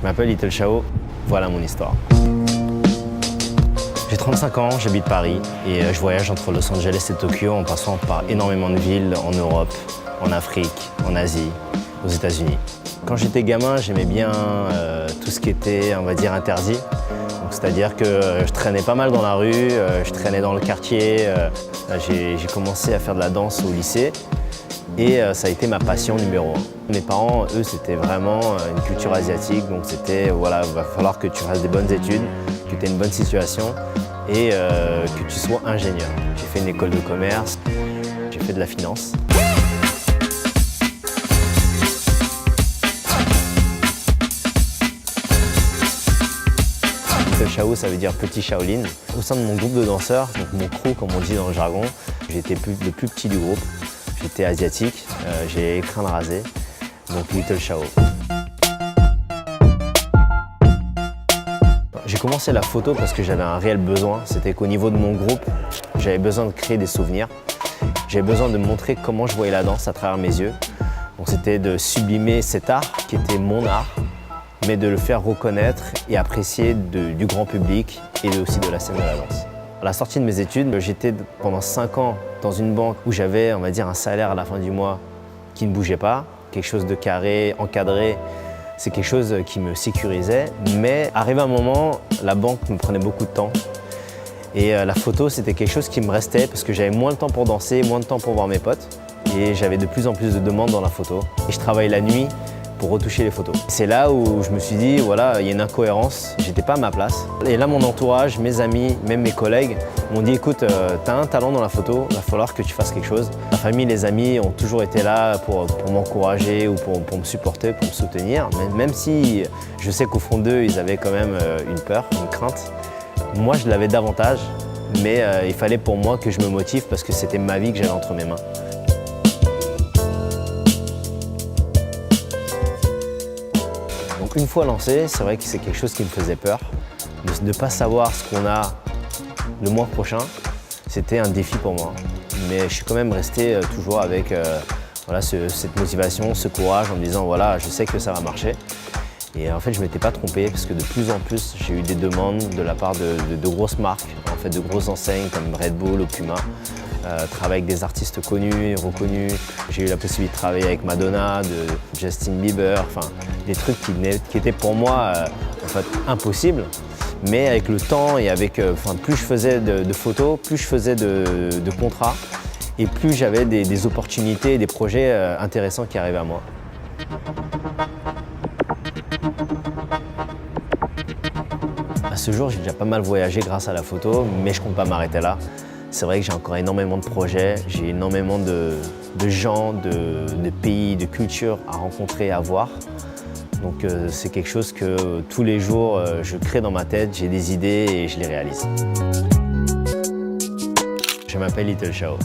Je m'appelle Little Chao, voilà mon histoire. J'ai 35 ans, j'habite Paris et je voyage entre Los Angeles et Tokyo en passant par énormément de villes en Europe, en Afrique, en Asie, aux États-Unis. Quand j'étais gamin, j'aimais bien tout ce qui était, on va dire, interdit. C'est-à-dire que je traînais pas mal dans la rue, je traînais dans le quartier. J'ai commencé à faire de la danse au lycée et ça a été ma passion numéro 1. Mes parents, eux, c'était vraiment une culture asiatique, donc c'était, voilà, il va falloir que tu fasses des bonnes études, que tu aies une bonne situation et que tu sois ingénieur. J'ai fait une école de commerce, j'ai fait de la finance. Little Chao, ça veut dire petit Shaolin. Au sein de mon groupe de danseurs, donc mon crew comme on dit dans le jargon, j'étais le plus petit du groupe. J'étais asiatique, j'ai les crânes rasés, donc Little Chao. J'ai commencé la photo parce que j'avais un réel besoin. C'était qu'au niveau de mon groupe, j'avais besoin de créer des souvenirs. J'avais besoin de montrer comment je voyais la danse à travers mes yeux. Donc c'était de sublimer cet art qui était mon art, mais de le faire reconnaître et apprécier du grand public et aussi de la scène de la danse. À la sortie de mes études, j'étais pendant 5 ans dans une banque où j'avais, on va dire, un salaire à la fin du mois qui ne bougeait pas, quelque chose de carré, encadré. C'est quelque chose qui me sécurisait, mais arrivé un moment, la banque me prenait beaucoup de temps. Et la photo, c'était quelque chose qui me restait parce que j'avais moins de temps pour danser, moins de temps pour voir mes potes. Et j'avais de plus en plus de demandes dans la photo. Et je travaillais la nuit pour retoucher les photos. C'est là où je me suis dit, voilà, il y a une incohérence, j'étais pas à ma place. Et là, mon entourage, mes amis, même mes collègues m'ont dit, écoute, t'as un talent dans la photo, il va falloir que tu fasses quelque chose. La famille, les amis ont toujours été là pour m'encourager ou pour me supporter, pour me soutenir, même si je sais qu'au fond d'eux, ils avaient quand même une peur, une crainte. Moi, je l'avais davantage, mais il fallait pour moi que je me motive parce que c'était ma vie que j'avais entre mes mains. Donc une fois lancé, c'est vrai que c'est quelque chose qui me faisait peur. De ne pas savoir ce qu'on a le mois prochain, c'était un défi pour moi. Mais je suis quand même resté toujours avec voilà, cette motivation, ce courage en me disant voilà, je sais que ça va marcher. Et en fait, je ne m'étais pas trompé parce que de plus en plus, j'ai eu des demandes de la part de grosses marques, en fait, de grosses enseignes comme Red Bull ou Puma. Travailler avec des artistes connus, reconnus. J'ai eu la possibilité de travailler avec Madonna, de Justin Bieber, enfin des trucs qui étaient pour moi en fait impossibles. Mais avec le temps et avec, plus je faisais de photos, plus je faisais de contrats et plus j'avais des opportunités et des projets intéressants qui arrivaient à moi. À ce jour, j'ai déjà pas mal voyagé grâce à la photo, mais je ne compte pas m'arrêter là. C'est vrai que j'ai encore énormément de projets, j'ai énormément de gens, de pays, de cultures à rencontrer, à voir. Donc c'est quelque chose que tous les jours je crée dans ma tête, j'ai des idées et je les réalise. Je m'appelle Little Chao.